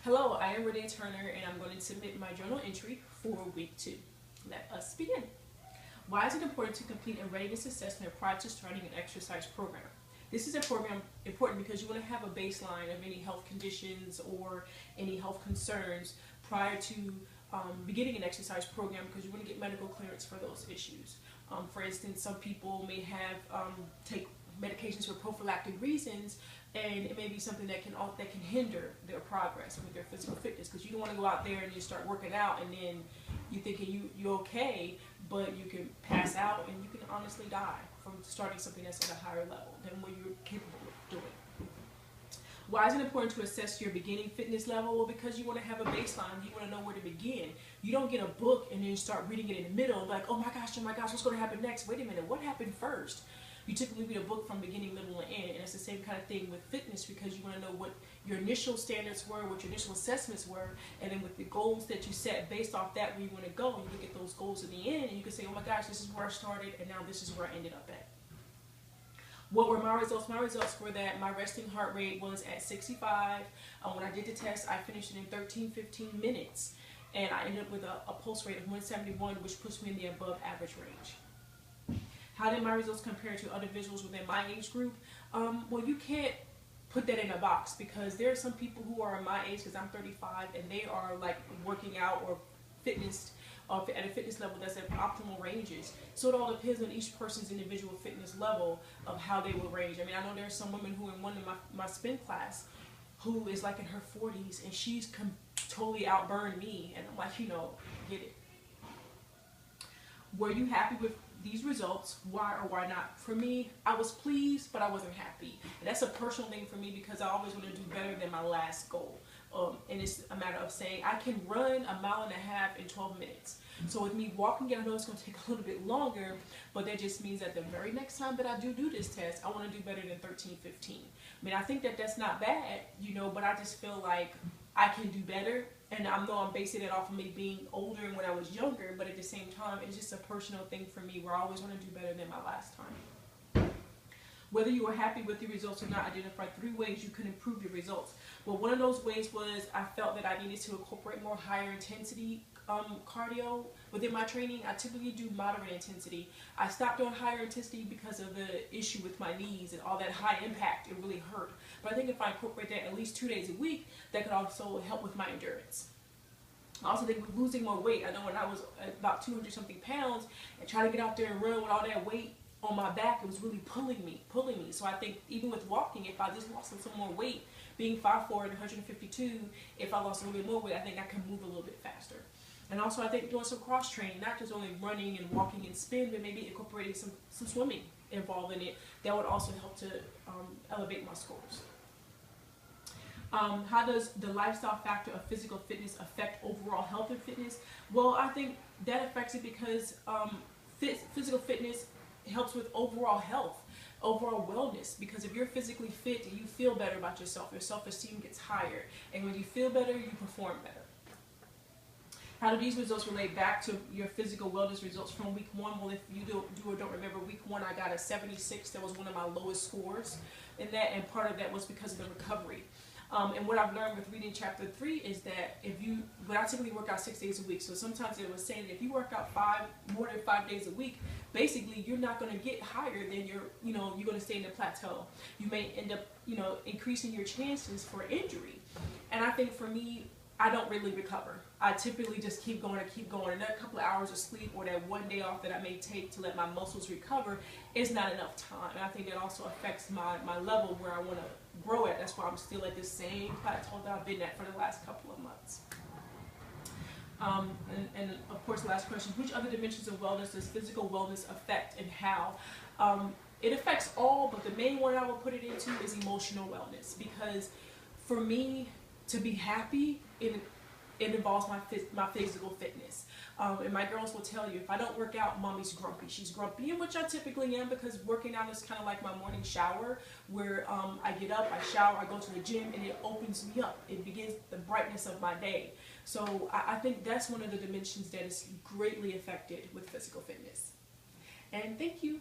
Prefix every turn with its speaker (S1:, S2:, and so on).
S1: Hello, I am Rene'e Turner and I'm going to submit my journal entry for week 2. Let us begin. Why is it important to complete a readiness assessment prior to starting an exercise program? This is important because you want to have a baseline of any health conditions or any health concerns prior to beginning an exercise program, because you want to get medical clearance for those issues. For instance, some people may have take medications for prophylactic reasons, and it may be something that can hinder their progress with their physical fitness, because you don't want to go out there and you start working out and then you're thinking you're okay, but you can pass out and you can honestly die from starting something that's at a higher level than what you're capable of doing. Why is it important to assess your beginning fitness level? Well, because you want to have a baseline. You want to know where to begin. You don't get a book and then start reading it in the middle, like, oh my gosh, what's going to happen next? Wait a minute, what happened first? You typically read a book from beginning, middle, and end, and it's the same kind of thing with fitness, because you want to know what your initial standards were, what your initial assessments were, and then with the goals that you set based off that where you want to go, you look at those goals in the end, and you can say, oh my gosh, this is where I started, and now this is where I ended up at. What were my results? My results were that my resting heart rate was at 65. When I did the test, I finished it in 15 minutes, and I ended up with a pulse rate of 171, which puts me in the above average range. How did my results compare to other visuals within my age group? Well, you can't put that in a box, because there are some people who are my age, because I'm 35, and they are like working out or fitness at a fitness level that's at optimal ranges. So it all depends on each person's individual fitness level of how they will range. I mean, I know there's some women who in one of my spin class who is like in her 40s, and she's totally outburned me, and I'm like, get it. Were you happy with these results? Why or why not? For me, I was pleased, but I wasn't happy. And that's a personal thing for me, because I always want to do better than my last goal. And it's a matter of saying I can run 1.5 miles in 12 minutes. So with me walking it, I know it's going to take a little bit longer, but that just means that the very next time that I do this test, I want to do better than 13:15. I mean, I think that that's not bad, but I just feel like I can do better. And I know I'm basing it off of me being older and when I was younger, but at the same time, it's just a personal thing for me where I always want to do better than my last time. Whether you are happy with the results or not, identify 3 ways you can improve your results. Well, one of those ways was I felt that I needed to incorporate more higher intensity cardio within my training. I typically do moderate intensity. I stopped doing higher intensity because of the issue with my knees and all that high impact. It really hurt. But I think if I incorporate that at least 2 days a week, that could also help with my endurance. I also think with losing more weight, I know when I was about 200 something pounds and trying to get out there and run with all that weight on my back, it was really pulling me. So I think even with walking, if I just lost some more weight, being 5'4" and 152, if I lost a little bit more weight, I think I can move a little bit faster. And also I think doing some cross training, not just only running and walking and spin, but maybe incorporating some swimming involved in it, that would also help to elevate my scores. How does the lifestyle factor of physical fitness affect overall health and fitness? Well, I think that affects it because physical fitness helps with overall health, overall wellness, because if you're physically fit, you feel better about yourself. Your self-esteem gets higher, and when you feel better, you perform better. How do these results relate back to your physical wellness results from week 1? Well, if you do or don't remember, week 1 I got a 76. That was one of my lowest scores in that, and part of that was because of the recovery. And what I've learned with reading chapter 3 is that when I typically work out 6 days a week, so sometimes it was saying that if you work out more than 5 days a week, basically you're not going to get higher than you're going to stay in the plateau. You may end up, increasing your chances for injury. And I think for me, I don't really recover. I typically just keep going, and that couple of hours of sleep or that 1 day off that I may take to let my muscles recover is not enough time. And I think that also affects my level where I want to grow at. That's why I'm still at the same plateau that I've been at for the last couple of months. And of course, the last question, which other dimensions of wellness does physical wellness affect, and how? It affects all, but the main one I will put it into is emotional wellness, because for me to be happy, it involves my physical fitness. And my girls will tell you, if I don't work out, mommy's grumpy. She's grumpy, and which I typically am, because working out is kind of like my morning shower, where I get up, I shower, I go to the gym, and it opens me up. It begins the brightness of my day. So I think that's one of the dimensions that is greatly affected with physical fitness. And thank you.